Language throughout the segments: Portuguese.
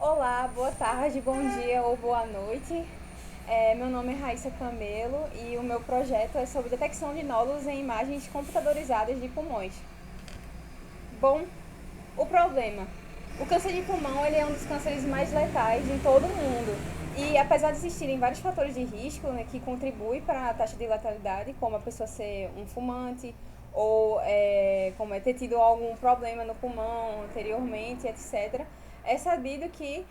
Olá, boa tarde, bom dia ou boa noite. Meu nome é Raíssa Camelo e o meu projeto é sobre detecção de nódulos em imagens computadorizadas de pulmões. Bom, o problema. O câncer de pulmão ele é um dos cânceres mais letais em todo o mundo. E apesar de existirem vários fatores de risco, né, que contribuem para a taxa de letalidade, como a pessoa ser um fumante ou como ter tido algum problema no pulmão anteriormente, etc., é sabido que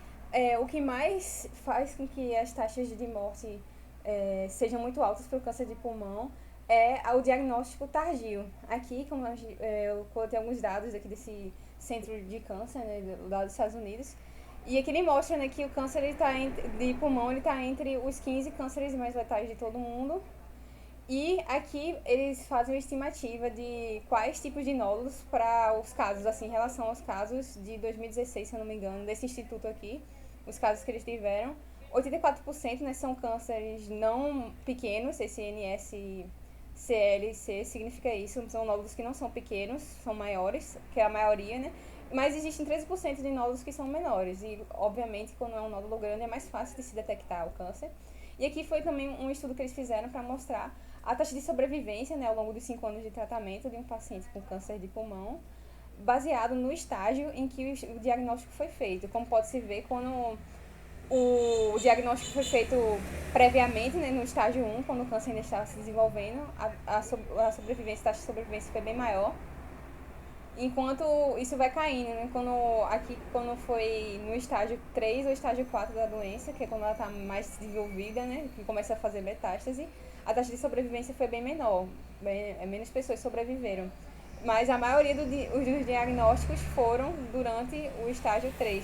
o que mais faz com que as taxas de morte sejam muito altas para o câncer de pulmão é o diagnóstico tardio. Aqui, como eu coloquei alguns dados aqui desse centro de câncer, né, lá dos Estados Unidos, e aqui ele mostra, né, que o câncer ele tá de pulmão está entre os 15 cânceres mais letais de todo mundo. E aqui eles fazem uma estimativa de quais tipos de nódulos para os casos, assim, em relação aos casos de 2016, se eu não me engano, desse instituto aqui, os casos que eles tiveram. 84%, né, são cânceres não pequenos, esse NSCLC significa isso, são nódulos que não são pequenos, são maiores, que é a maioria, né? Mas existem 13% de nódulos que são menores e, obviamente, quando é um nódulo grande é mais fácil de se detectar o câncer. E aqui foi também um estudo que eles fizeram para mostrar a taxa de sobrevivência, né, ao longo dos 5 anos de tratamento de um paciente com câncer de pulmão, baseado no estágio em que o diagnóstico foi feito. Como pode-se ver, quando o diagnóstico foi feito previamente, né, no estágio 1, quando o câncer ainda estava se desenvolvendo, a sobrevivência, a taxa de sobrevivência foi bem maior. Enquanto isso vai caindo, né? Quando foi no estágio 3 ou estágio 4 da doença, que é quando ela está mais desenvolvida, né? Que começa a fazer metástase, a taxa de sobrevivência foi bem menor. Menos pessoas sobreviveram. Mas a maioria dos diagnósticos foram durante o estágio 3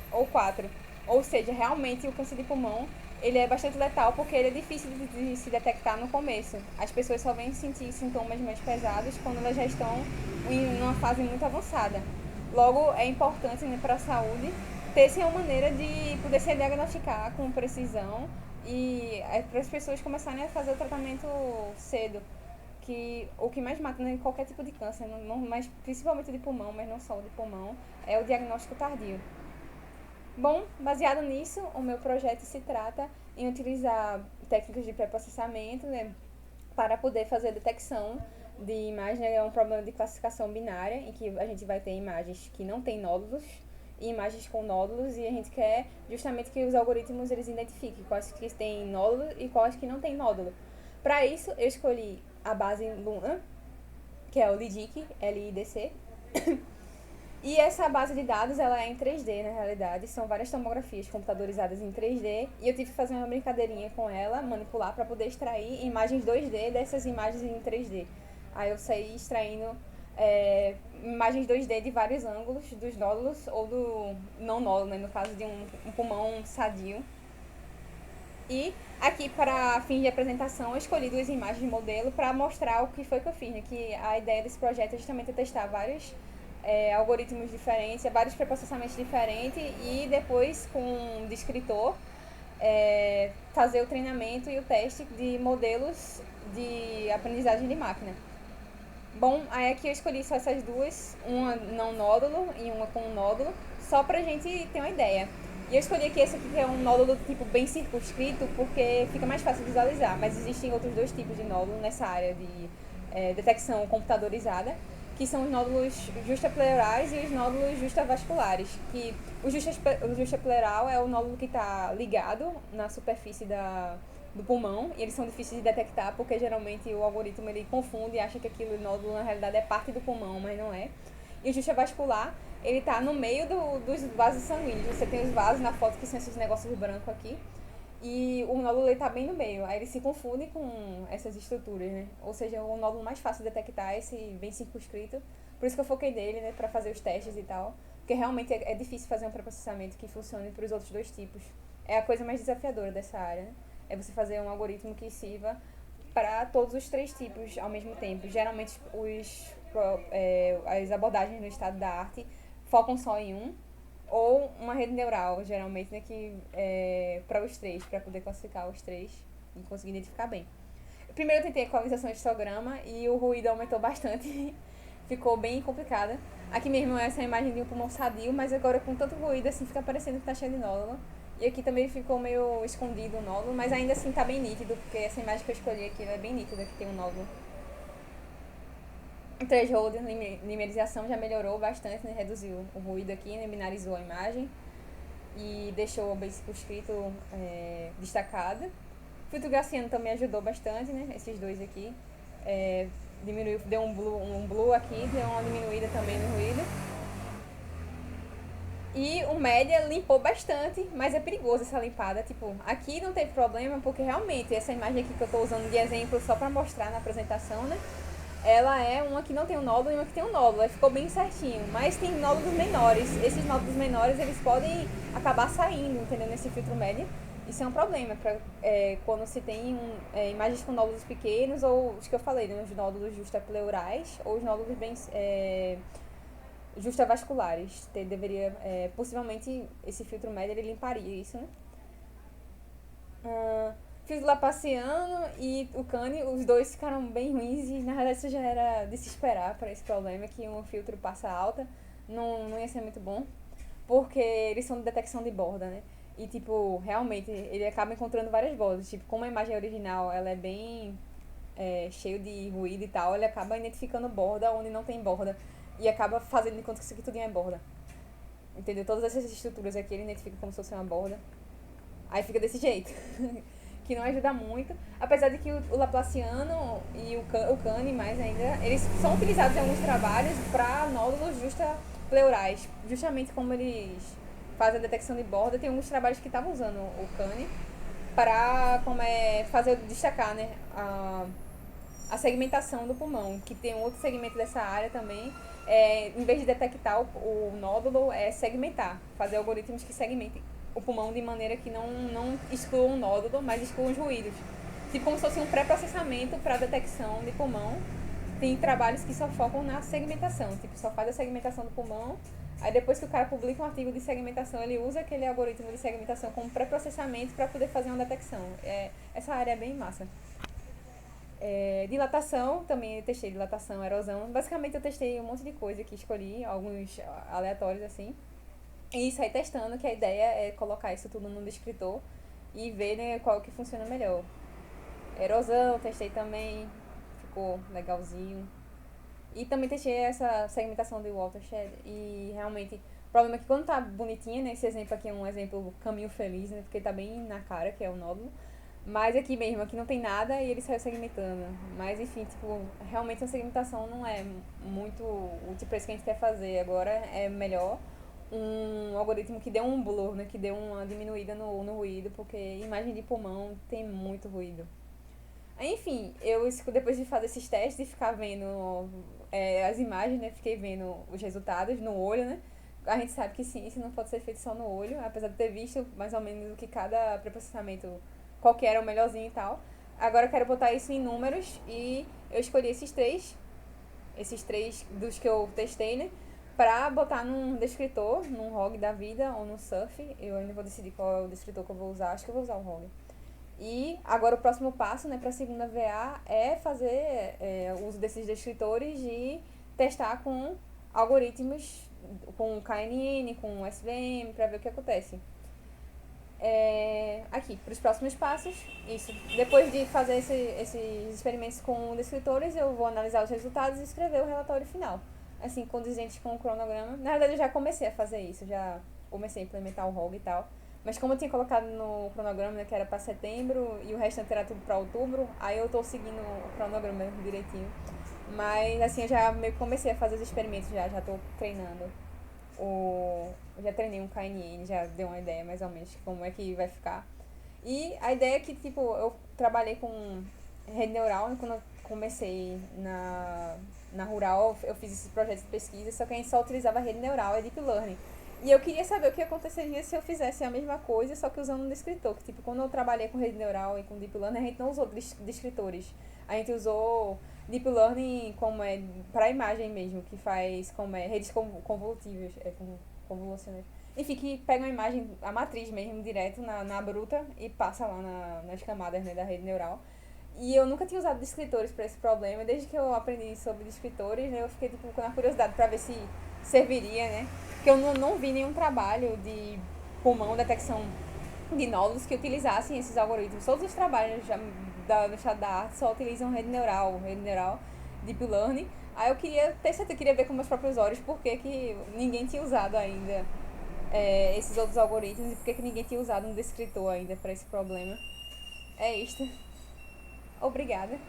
ou 4. Ou seja, realmente o câncer de pulmão ele é bastante letal porque ele é difícil de se detectar no começo. As pessoas só vêm sentir sintomas mais pesados quando elas já estão em uma fase muito avançada. Logo, é importante, né, para a saúde ter uma maneira de poder se diagnosticar com precisão e para as pessoas começarem a fazer o tratamento cedo. Que o que mais mata, né, qualquer tipo de câncer, mas principalmente de pulmão, mas não só de pulmão, é o diagnóstico tardio. Bom, baseado nisso, o meu projeto se trata em utilizar técnicas de pré-processamento, né, para poder fazer a detecção de imagens. É um problema de classificação binária, em que a gente vai ter imagens que não têm nódulos e imagens com nódulos, e a gente quer justamente que os algoritmos eles identifiquem quais que têm nódulo e quais que não têm nódulo. Para isso, eu escolhi a base Luna, que é o LIDIC, LIDC, e essa base de dados, ela é em 3D, na realidade. São várias tomografias computadorizadas em 3D. E eu tive que fazer uma brincadeirinha com ela, manipular, para poder extrair imagens 2D dessas imagens em 3D. Aí eu saí extraindo imagens 2D de vários ângulos, dos nódulos ou do não nódulo, né, no caso de um pulmão sadio. E aqui, para fins de apresentação, eu escolhi duas imagens de modelo para mostrar o que foi que eu fiz, né? Que a ideia desse projeto é justamente testar vários algoritmos diferentes, vários preprocessamentos diferentes e depois, com um descritor, fazer o treinamento e o teste de modelos de aprendizagem de máquina. Bom, aí aqui eu escolhi só essas duas, uma não nódulo e uma com nódulo, só pra gente ter uma ideia. E eu escolhi aqui esse aqui que é um nódulo tipo bem circunscrito, porque fica mais fácil de visualizar, mas existem outros dois tipos de nódulo nessa área de detecção computadorizada, que são os nódulos justapleurais e os nódulos justavasculares, que o justapleural é o nódulo que está ligado na superfície do pulmão, e eles são difíceis de detectar porque geralmente o algoritmo ele confunde e acha que aquilo nódulo na realidade é parte do pulmão, mas não é. E o justavascular, ele tá no meio dos vasos sanguíneos. Você tem os vasos na foto que são esses negócios brancos aqui. E o nódulo está bem no meio. Aí ele se confunde com essas estruturas, né? Ou seja, o nódulo mais fácil de detectar é esse bem circunscrito. Por isso que eu foquei nele, né? Para fazer os testes e tal. Porque realmente é difícil fazer um pré-processamento que funcione para os outros dois tipos. É a coisa mais desafiadora dessa área, né? É você fazer um algoritmo que sirva para todos os três tipos ao mesmo tempo. Geralmente as abordagens no estado da arte focam só em um, ou uma rede neural, geralmente, né, que para os três, para poder classificar os três e conseguir identificar bem. Primeiro eu tentei equalização de histograma e o ruído aumentou bastante, ficou bem complicada. Aqui mesmo essa é a imagem de um pulmão sadio, mas agora com tanto ruído assim fica parecendo que tá cheio de nódulo. E aqui também ficou meio escondido o nódulo, mas ainda assim tá bem nítido, porque essa imagem que eu escolhi aqui é bem nítida, que tem um nódulo. O threshold, limerização já melhorou bastante, né? Reduziu o ruído aqui, né? Binarizou a imagem e deixou o bem circunscrito destacado. O filtro gaussiano também ajudou bastante, né? Esses dois aqui. Diminuiu, deu um blue aqui, deu uma diminuída também no ruído. E o média limpou bastante, mas é perigoso essa limpada. Tipo, aqui não teve problema, porque realmente essa imagem aqui que eu tô usando de exemplo só pra mostrar na apresentação, né? Ela é uma que não tem um nódulo e uma que tem um nódulo. Aí ficou bem certinho. Mas tem nódulos menores. Esses nódulos menores, eles podem acabar saindo, entendeu? Nesse filtro médio. Isso é um problema quando se tem imagens com nódulos pequenos ou os que eu falei, né? Os nódulos justapleurais ou os nódulos bem justavasculares. Deveria, possivelmente, esse filtro médio ele limparia isso, né? Fiz o Laplaciano e o Cane, os dois ficaram bem ruins e na verdade isso já era de se esperar para esse problema que um filtro passa alta não ia ser muito bom, porque eles são de detecção de borda, né? E tipo, realmente ele acaba encontrando várias bordas, tipo, como a imagem original ela é bem cheio de ruído e tal, ele acaba identificando borda onde não tem borda e acaba fazendo de conta que isso aqui tudo é borda. Entendeu? Todas essas estruturas aqui ele identifica como se fosse uma borda. Aí fica desse jeito. Que não ajuda muito. Apesar de que o Laplaciano e o Cane, mais ainda, eles são utilizados em alguns trabalhos para nódulos justapleurais. Justamente como eles fazem a detecção de borda, tem alguns trabalhos que estavam usando o Cane para fazer destacar, né, a segmentação do pulmão, que tem um outro segmento dessa área também. Em vez de detectar o nódulo, é segmentar, fazer algoritmos que segmentem o pulmão de maneira que não excluam o nódulo, mas excluam os ruídos. Tipo como se fosse um pré-processamento para detecção de pulmão. Tem trabalhos que só focam na segmentação, tipo, só faz a segmentação do pulmão. Aí depois que o cara publica um artigo de segmentação, ele usa aquele algoritmo de segmentação como pré-processamento para poder fazer uma detecção. Essa área é bem massa. Dilatação, também eu testei dilatação, erosão. Basicamente eu testei um monte de coisa que escolhi, alguns aleatórios assim. E saí testando, que a ideia é colocar isso tudo no descritor e ver, né, qual que funciona melhor. Erosão, testei também, ficou legalzinho. E também testei essa segmentação de watershed e realmente o problema é que quando tá bonitinha, né, esse exemplo aqui é um exemplo caminho feliz, né, porque tá bem na cara que é o nódulo. Mas aqui mesmo, aqui não tem nada e ele saiu segmentando. Mas enfim, tipo, realmente a segmentação não é muito útil pra isso que a gente quer fazer. Agora é melhor um algoritmo que dê um blur, né? Que dê uma diminuída no ruído, porque imagem de pulmão tem muito ruído. Enfim, depois de fazer esses testes e ficar vendo as imagens, né? Fiquei vendo os resultados no olho, né? A gente sabe que ciência não pode ser feita só no olho, apesar de ter visto mais ou menos o que cada pré-processamento, qual que era o melhorzinho e tal. Agora eu quero botar isso em números e eu escolhi esses três dos que eu testei, né? Pra botar num descritor, num ROG da vida ou no Surf. Eu ainda vou decidir qual é o descritor que eu vou usar. Acho que eu vou usar o ROG. E agora o próximo passo, né, para a segunda VA é fazer o uso desses descritores e testar com algoritmos, com KNN, com SVM, para ver o que acontece. Aqui, para os próximos passos, isso. Depois de fazer esses experimentos com descritores, eu vou analisar os resultados e escrever o relatório final. Assim, condizente com o cronograma. Na verdade, eu já comecei a fazer isso, já comecei a implementar o ROG e tal. Mas como eu tinha colocado no cronograma, né, que era para setembro e o restante era tudo para outubro, aí eu tô seguindo o cronograma direitinho. Mas assim, eu já meio que comecei a fazer os experimentos, já tô treinando. Eu já treinei um KNN, já deu uma ideia mais ou menos de como é que vai ficar. E a ideia é que, tipo, eu trabalhei com rede neural, né, quando eu comecei na Rural, eu fiz esse projeto de pesquisa, só que a gente só utilizava rede neural e Deep Learning. E eu queria saber o que aconteceria se eu fizesse a mesma coisa, só que usando um descritor. Que, tipo, quando eu trabalhei com rede neural e com Deep Learning, a gente não usou descritores. A gente usou Deep Learning como para imagem mesmo, que faz como redes convolutivas, convolucionais. Enfim, que pega uma imagem, a matriz mesmo, direto na bruta e passa lá nas camadas, né, da rede neural. E eu nunca tinha usado descritores para esse problema. Desde que eu aprendi sobre descritores, né, eu fiquei tipo, com a curiosidade para ver se serviria, né? Porque eu não vi nenhum trabalho de pulmão, detecção de nódulos que utilizassem esses algoritmos. Todos os trabalhos do estado da arte só utilizam rede neural, deep learning. Aí eu queria ter certeza, queria ver com meus próprios olhos por que ninguém tinha usado ainda esses outros algoritmos e por que ninguém tinha usado um descritor ainda para esse problema. É isto. Obrigada.